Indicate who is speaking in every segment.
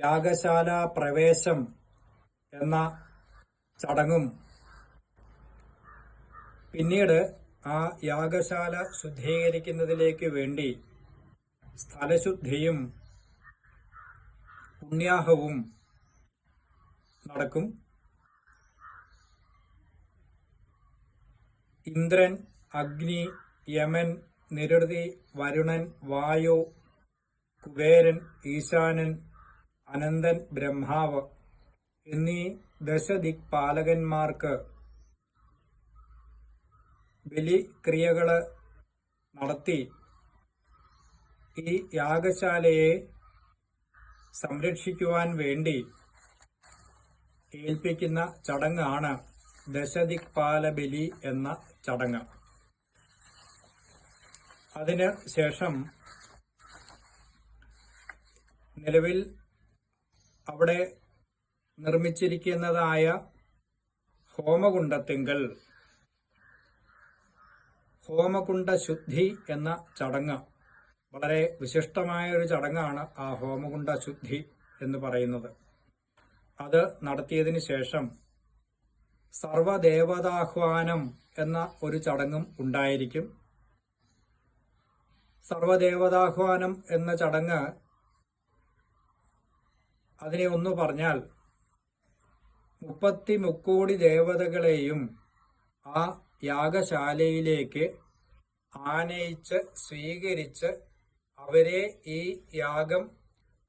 Speaker 1: യാഗശാല പ്രവേശം എന്ന ചടങ്ങും പിന്നീട് ആ യാഗശാല ശുദ്ധീകരിക്കുന്നതിലേക്ക് വേണ്ടി സ്ഥലശുദ്ധിയും പുണ്യാഹവും നടക്കും. ഇന്ദ്രൻ, അഗ്നി, യമൻ, നിരുതി, വരുണൻ, വായു, കുബേരൻ, ഈശാനൻ, അനന്തൻ, ബ്രഹ്മാവ് എന്നീ ദശദിക്പാലകന്മാർക്ക് ബലിക്രിയകള് നടത്തി ഈ യാഗശാലയെ സംരക്ഷിക്കുവാൻ വേണ്ടി ഏൽപ്പിക്കുന്ന ചടങ്ങാണ് ദശദിക്പാല ബലി എന്ന ചടങ്ങ്. അതിന് ശേഷം നിലവിൽ അവിടെ നിർമ്മിച്ചിരിക്കുന്നതായ ഹോമകുണ്ഡത്തിങ്കൽ ഹോമകുണ്ഡ ശുദ്ധി എന്ന ചടങ്ങ്, വളരെ വിശിഷ്ടമായ ഒരു ചടങ്ങാണ് ആ ഹോമകുണ്ഡ ശുദ്ധി എന്ന് പറയുന്നത്. അത് നടത്തിയതിനു ശേഷം സർവദേവതാഹ്വാനം എന്ന ഒരു ചടങ്ങും ഉണ്ടായിരിക്കും. സർവദേവതാഹ്വാനം എന്ന ചടങ്ങ്, അതിനെ ഒന്ന് പറഞ്ഞാൽ 33 ദേവതകളെയും ആ യാഗശാലയിലേക്ക് ആനയിച്ച് സ്വീകരിച്ച് അവരെ ഈ യാഗം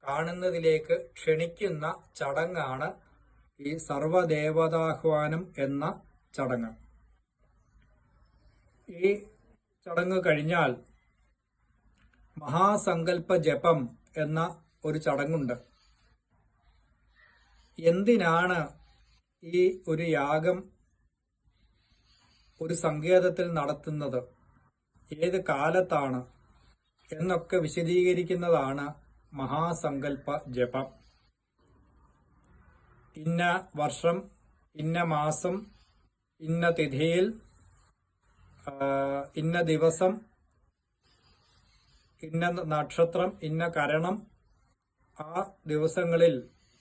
Speaker 1: കാണുന്നതിലേക്ക് ക്ഷണിക്കുന്ന ചടങ്ങാണ് ഈ സർവദേവതാഹ്വാനം എന്ന ചടങ്ങ്. ഈ ചടങ്ങ് കഴിഞ്ഞാൽ മഹാസങ്കല്പ ജപം എന്ന ഒരു ചടങ്ങുണ്ട്. എന്തിനാണ് ഈ ഒരു യാഗം ഒരു സങ്കേതത്തിൽ നടത്തുന്നത്, ഏത് കാലത്താണ് എന്നൊക്കെ വിശദീകരിക്കുന്നതാണ് മഹാസങ്കല്പ ജപം. ഇന്ന വർഷം, ഇന്ന മാസം, ഇന്ന തിഥിയിൽ, ഇന്ന ദിവസം, ഇന്ന നക്ഷത്രം, ഇന്ന കരണം, ആ ദിവസങ്ങളിൽ,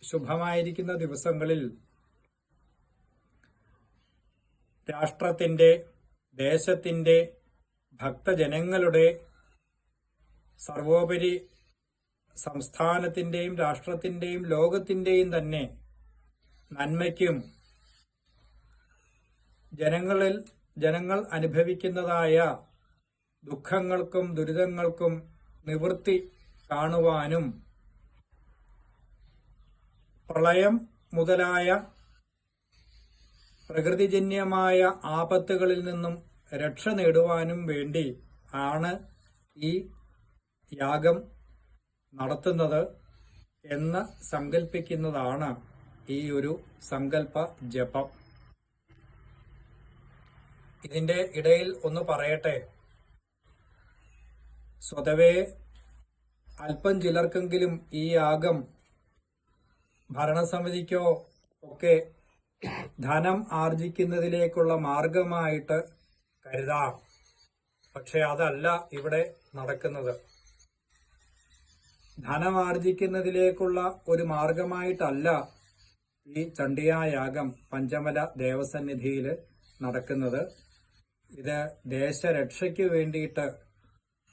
Speaker 1: ശുഭമായിരിക്കുന്ന ദിവസങ്ങളിൽ രാഷ്ട്രത്തിന്റെ, ദേശത്തിന്റെ, ഭക്തജനങ്ങളുടെ, സർവോപരി സംസ്ഥാനത്തിന്റെയും രാഷ്ട്രത്തിന്റെയും ലോകത്തിന്റെയും തന്നെ നന്മയ്ക്കും ജനങ്ങൾ അനുഭവിക്കുന്നതായ ദുഃഖങ്ങൾക്കും ദുരിതങ്ങൾക്കും നിവൃത്തി കാണുവാനും പ്രളയം മുതലായ പ്രകൃതിജന്യമായ ആപത്തുകളിൽ നിന്നും രക്ഷ നേടുവാനും വേണ്ടി ആണ് ഈ യാഗം നടത്തുന്നത് എന്ന് സങ്കല്പിക്കുന്നതാണ് ഈ ഒരു സങ്കല്പ ജപം. ഇതിന്റെ ഇടയിൽ ഒന്ന് പറയട്ടെ, സ്വതവേ അല്പം ചിലർക്കെങ്കിലും ഈ യാഗം ഭരണസമിതിക്കോ ഒക്കെ ധനം ആർജിക്കുന്നതിലേക്കുള്ള മാർഗമായിട്ട് കരുതാം. പക്ഷെ അതല്ല ഇവിടെ നടക്കുന്നത്. ധനമാർജിക്കുന്നതിലേക്കുള്ള ഒരു മാർഗമായിട്ടല്ല ഈ ചണ്ഡിയായാഗം പഞ്ചമല ദേവസന്നിധിയിൽ നടക്കുന്നത്. ഇത് ദേശരക്ഷയ്ക്ക് വേണ്ടിയിട്ട്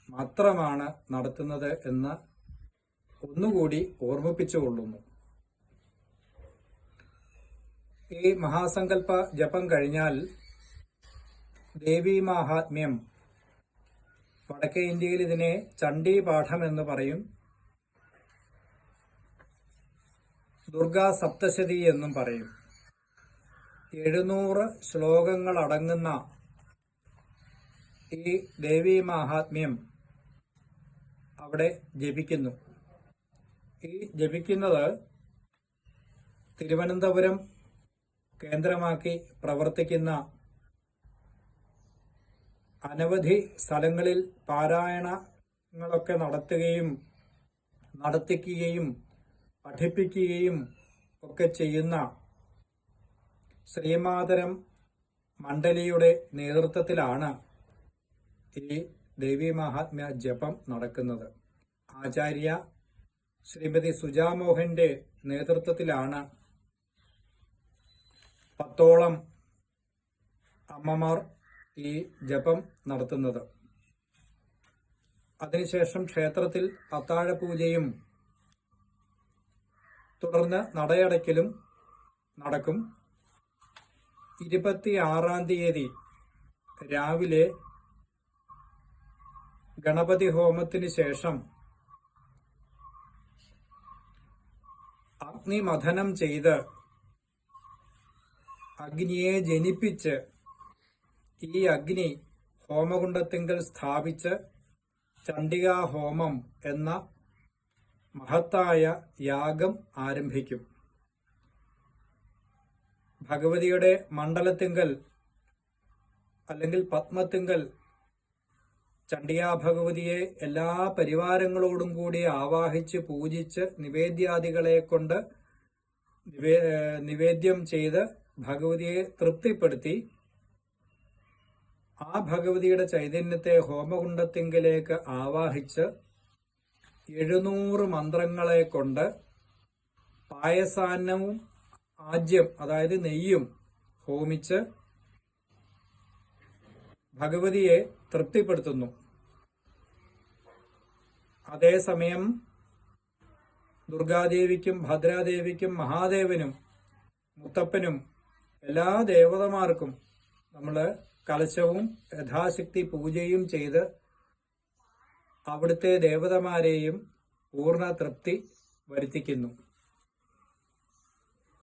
Speaker 1: മാത്രമാണ് നടത്തുന്നത് എന്ന് ഒന്നുകൂടി ഓർമ്മിപ്പിച്ചുകൊള്ളുന്നു. ഈ മഹാസങ്കല്പ ജപം കഴിഞ്ഞാൽ ദേവീ മാഹാത്മ്യം, വടക്കേ ഇന്ത്യയിൽ ഇതിനെ ചണ്ഡീപാഠം എന്ന് പറയും, ദുർഗാ സപ്തശതി എന്നും പറയും. 700 ശ്ലോകങ്ങൾ അടങ്ങുന്ന ഈ ദേവീ മാഹാത്മ്യം അവിടെ ജപിക്കുന്നു. ഈ ജപിക്കുന്നത് തിരുവനന്തപുരം കേന്ദ്രമാക്കി പ്രവർത്തിക്കുന്ന അനവധി സ്ഥലങ്ങളിൽ പാരായണങ്ങളൊക്കെ നടത്തിക്കുകയും പഠിപ്പിക്കുകയും ഒക്കെ ചെയ്യുന്ന ശ്രീമാതരം മണ്ഡലിയുടെ നേതൃത്വത്തിലാണ് ഈ ദേവീ മഹാത്മ്യ ജപം നടക്കുന്നത്. ആചാര്യ ശ്രീമതി സുജാമോഹന്റെ നേതൃത്വത്തിലാണ് 10ഓളം അമ്മമാർ ഈ ജപം നടത്തുന്നത്. അതിനുശേഷം ക്ഷേത്രത്തിൽ അത്താഴപൂജയും തുടർന്ന് നടയടയ്ക്കലും നടക്കും. 26-ാം തീയതി രാവിലെ ഗണപതി ഹോമത്തിന് ശേഷം അഗ്നിമഥനം ചെയ്ത് അഗ്നിയെ ജനിപ്പിച്ച് ഈ അഗ്നി ഹോമകുണ്ഡത്തിങ്കൽ സ്ഥാപിച്ച് ചണ്ഡികാ ഹോമം എന്ന മഹത്തായ യാഗം ആരംഭിക്കും. ഭഗവതിയുടെ മണ്ഡലത്തിങ്കൽ അല്ലെങ്കിൽ പത്മത്തിങ്കൽ ചണ്ഡികാ ഭഗവതിയെ എല്ലാ പരിവാരങ്ങളോടും കൂടി ആവാഹിച്ച് പൂജിച്ച് നിവേദ്യാദികളെ കൊണ്ട് നിവേദ്യം ചെയ്ത് ഭഗവതിയെ തൃപ്തിപ്പെടുത്തി ആ ഭഗവതിയുടെ ചൈതന്യത്തെ ഹോമകുണ്ഡത്തിങ്കലേക്ക് ആവാഹിച്ച് 700 മന്ത്രങ്ങളെ കൊണ്ട് പായസാന്നവും ആജ്യം അതായത് നെയ്യും ഹോമിച്ച് ഭഗവതിയെ തൃപ്തിപ്പെടുത്തുന്നു. അതേസമയം ദുർഗാദേവിക്കും ഭദ്രാദേവിക്കും മഹാദേവനും മുത്തപ്പനും എല്ലാ ദേവതമാർക്കും നമ്മൾ കലശവും യഥാശക്തി പൂജയും ചെയ്ത് അവിടുത്തെ ദേവതമാരെയും പൂർണ്ണ തൃപ്തി വരുത്തിക്കുന്നു.